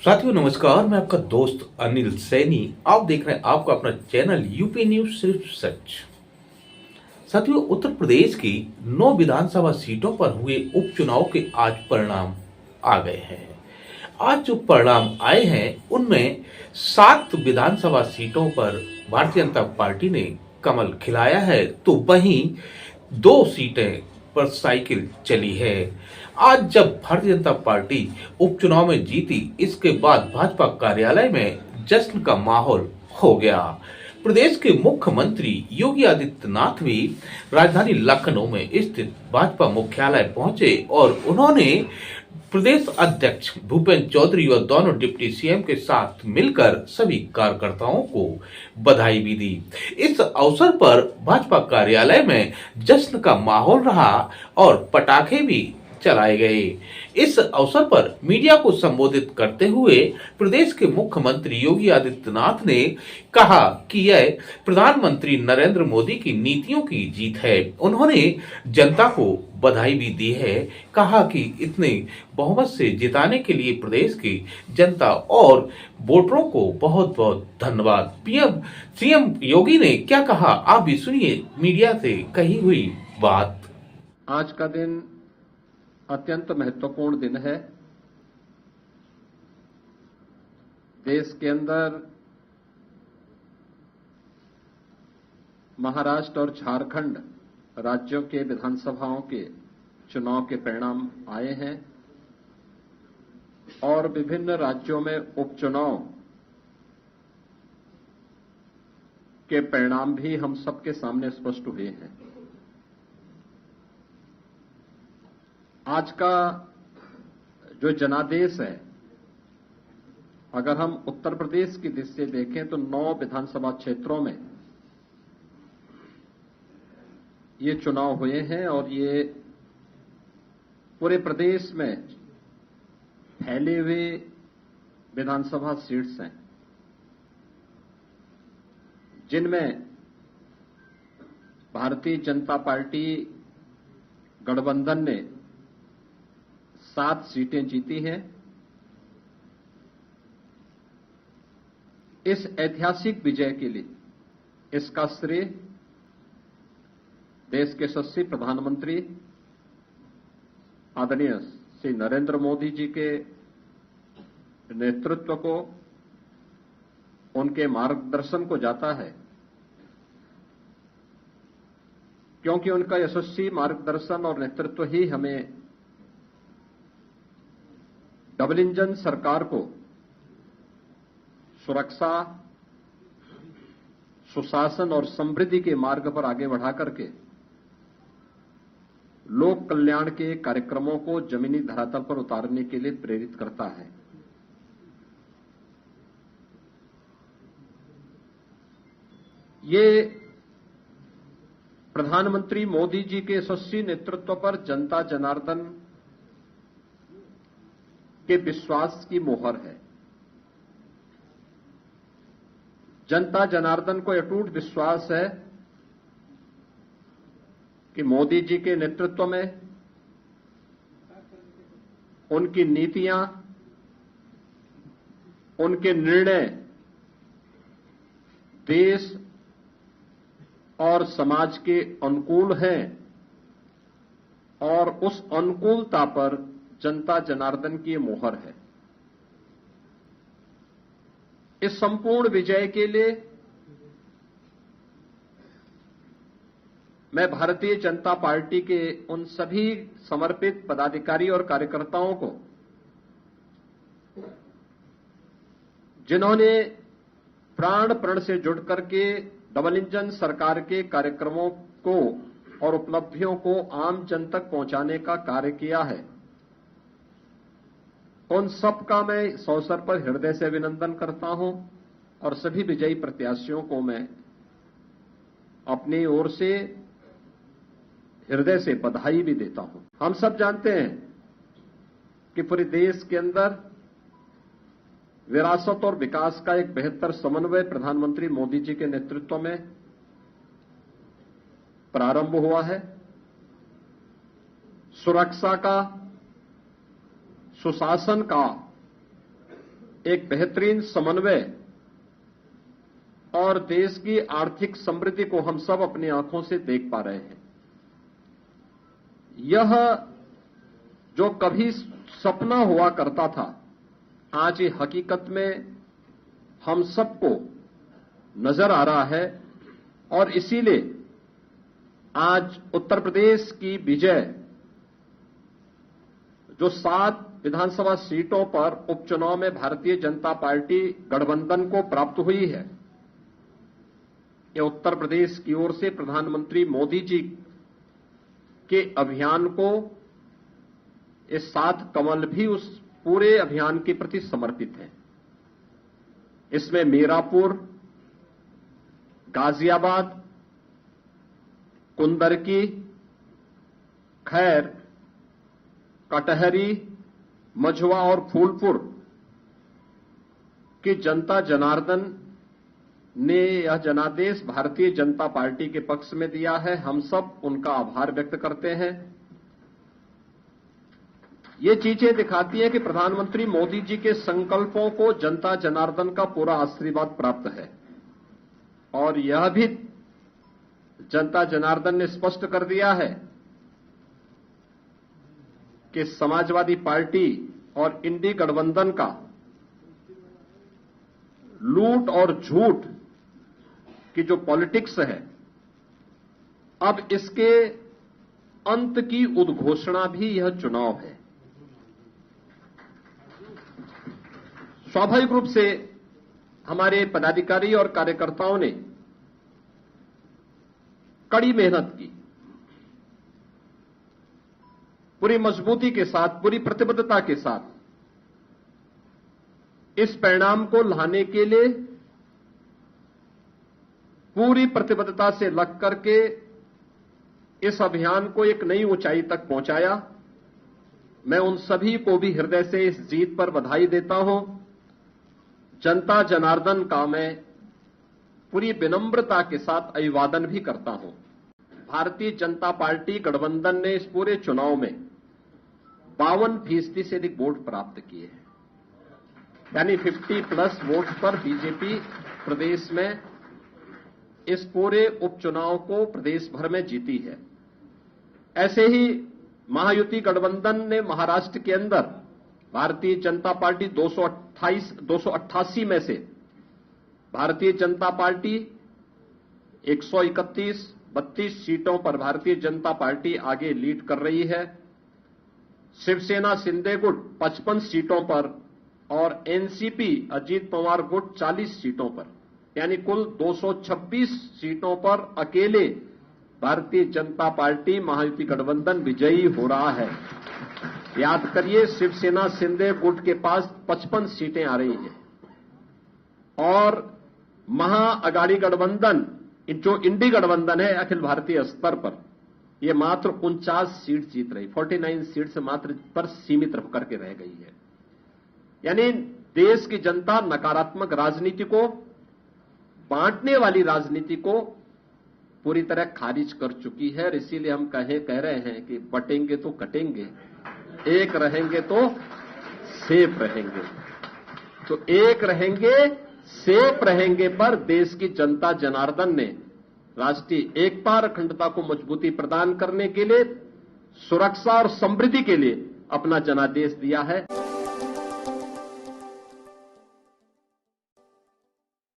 साथियों नमस्कार। मैं आपका दोस्त अनिल सैनी। आप देख रहे हैं आपका अपना चैनल यूपी न्यूज सिर्फ सच। साथियों, उत्तर प्रदेश की 9 विधानसभा सीटों पर हुए उपचुनाव के आज परिणाम आ गए हैं। आज जो परिणाम आए हैं उनमें 7 विधानसभा सीटों पर भारतीय जनता पार्टी ने कमल खिलाया है, तो वहीं 2 सीटें पर साइकिल चली है। आज जब भारतीय जनता पार्टी उपचुनाव में जीती, इसके बाद भाजपा कार्यालय में जश्न का माहौल हो गया। प्रदेश के मुख्यमंत्री योगी आदित्यनाथ भी राजधानी लखनऊ में स्थित भाजपा मुख्यालय पहुंचे और उन्होंने प्रदेश अध्यक्ष भूपेंद्र चौधरी और दोनों डिप्टी सीएम के साथ मिलकर सभी कार्यकर्ताओं को बधाई भी दी। इस अवसर पर भाजपा कार्यालय में जश्न का माहौल रहा और पटाखे भी चलाए गए। इस अवसर पर मीडिया को संबोधित करते हुए प्रदेश के मुख्यमंत्री योगी आदित्यनाथ ने कहा कि यह प्रधानमंत्री नरेंद्र मोदी की नीतियों की जीत है। उन्होंने जनता को बधाई भी दी है। कहा कि इतने बहुमत से जिताने के लिए प्रदेश की जनता और वोटरों को बहुत बहुत धन्यवाद। पीएम सीएम योगी ने क्या कहा, आप भी सुनिए मीडिया से कही हुई बात। आज का दिन अत्यंत महत्वपूर्ण दिन है। देश के अंदर महाराष्ट्र और झारखंड राज्यों के विधानसभाओं के चुनाव के परिणाम आए हैं और विभिन्न राज्यों में उपचुनाव के परिणाम भी हम सबके सामने स्पष्ट हुए हैं। आज का जो जनादेश है, अगर हम उत्तर प्रदेश की दृष्टि से देखें तो 9 विधानसभा क्षेत्रों में ये चुनाव हुए हैं और ये पूरे प्रदेश में फैले हुए विधानसभा सीट्स हैं, जिनमें भारतीय जनता पार्टी गठबंधन ने 7 सीटें जीती हैं। इस ऐतिहासिक विजय के लिए इसका श्रेय देश के यशस्वी प्रधानमंत्री आदरणीय श्री नरेंद्र मोदी जी के नेतृत्व को, उनके मार्गदर्शन को जाता है, क्योंकि उनका यशस्वी मार्गदर्शन और नेतृत्व ही हमें डबल इंजन सरकार को सुरक्षा, सुशासन और समृद्धि के मार्ग पर आगे बढ़ा करके लोक कल्याण के कार्यक्रमों को जमीनी धरातल पर उतारने के लिए प्रेरित करता है। ये प्रधानमंत्री मोदी जी के यशस्वी नेतृत्व पर जनता जनार्दन के विश्वास की मोहर है। जनता जनार्दन को अटूट विश्वास है कि मोदी जी के नेतृत्व में उनकी नीतियां, उनके निर्णय देश और समाज के अनुकूल हैं और उस अनुकूलता पर जनता जनार्दन की मोहर है। इस संपूर्ण विजय के लिए मैं भारतीय जनता पार्टी के उन सभी समर्पित पदाधिकारी और कार्यकर्ताओं को, जिन्होंने प्राण प्रण से जुड़ करके डबल इंजन सरकार के कार्यक्रमों को और उपलब्धियों को आम जन तक पहुंचाने का कार्य किया है, उन सबका मैं इस अवसर पर हृदय से अभिनंदन करता हूं और सभी विजयी प्रत्याशियों को मैं अपनी ओर से हृदय से बधाई भी देता हूं। हम सब जानते हैं कि पूरे देश के अंदर विरासत और विकास का एक बेहतर समन्वय प्रधानमंत्री मोदी जी के नेतृत्व में प्रारंभ हुआ है। सुरक्षा का, सुशासन का एक बेहतरीन समन्वय और देश की आर्थिक समृद्धि को हम सब अपनी आंखों से देख पा रहे हैं। यह जो कभी सपना हुआ करता था, आज ये हकीकत में हम सबको नजर आ रहा है और इसीलिए आज उत्तर प्रदेश की विजय जो 7 विधानसभा सीटों पर उपचुनाव में भारतीय जनता पार्टी गठबंधन को प्राप्त हुई है, यह उत्तर प्रदेश की ओर से प्रधानमंत्री मोदी जी के अभियान को, ये 7 कमल भी उस पूरे अभियान के प्रति समर्पित है। इसमें मीरापुर, गाजियाबाद, कुंदरकी, खैर, कटहरी, मझवा और फूलपुर की जनता जनार्दन ने यह जनादेश भारतीय जनता पार्टी के पक्ष में दिया है। हम सब उनका आभार व्यक्त करते हैं। ये चीजें दिखाती हैं कि प्रधानमंत्री मोदी जी के संकल्पों को जनता जनार्दन का पूरा आशीर्वाद प्राप्त है और यह भी जनता जनार्दन ने स्पष्ट कर दिया है कि समाजवादी पार्टी और इंडी गठबंधन का लूट और झूठ की जो पॉलिटिक्स है, अब इसके अंत की उद्घोषणा भी यह चुनाव है। स्वाभाविक रूप से हमारे पदाधिकारी और कार्यकर्ताओं ने कड़ी मेहनत की, पूरी मजबूती के साथ, पूरी प्रतिबद्धता के साथ इस परिणाम को लाने के लिए पूरी प्रतिबद्धता से लग करके इस अभियान को एक नई ऊंचाई तक पहुंचाया। मैं उन सभी को भी हृदय से इस जीत पर बधाई देता हूं। जनता जनार्दन का मैं पूरी विनम्रता के साथ अभिवादन भी करता हूं। भारतीय जनता पार्टी गठबंधन ने इस पूरे चुनाव में 52% से अधिक वोट प्राप्त किए हैं, यानी 50+ वोट पर बीजेपी प्रदेश में इस पूरे उपचुनाव को प्रदेश भर में जीती है। ऐसे ही महायुति गठबंधन ने महाराष्ट्र के अंदर भारतीय जनता पार्टी 288 में से भारतीय जनता पार्टी 131-32 सीटों पर भारतीय जनता पार्टी आगे लीड कर रही है। शिवसेना शिंदे गुट 55 सीटों पर और एनसीपी अजीत पवार गुट 40 सीटों पर, यानी कुल 226 सीटों पर अकेले भारतीय जनता पार्टी महायुति गठबंधन विजयी हो रहा है। याद करिए, शिवसेना शिंदे गुट के पास 55 सीटें आ रही हैं और महाअगाड़ी गठबंधन जो इंडी गठबंधन है अखिल भारतीय स्तर पर, यह मात्र 49 सीट जीत रही, 49 सीट से मात्र पर सीमित रह करके रह गई है। यानी देश की जनता नकारात्मक राजनीति को, बांटने वाली राजनीति को पूरी तरह खारिज कर चुकी है और इसीलिए हम कह रहे हैं कि बटेंगे तो कटेंगे, एक रहेंगे तो सेफ रहेंगे। तो एक रहेंगे, सेफ रहेंगे पर देश की जनता जनार्दन ने राष्ट्रीय एकता और अखंडता को मजबूती प्रदान करने के लिए, सुरक्षा और समृद्धि के लिए अपना जनादेश दिया है।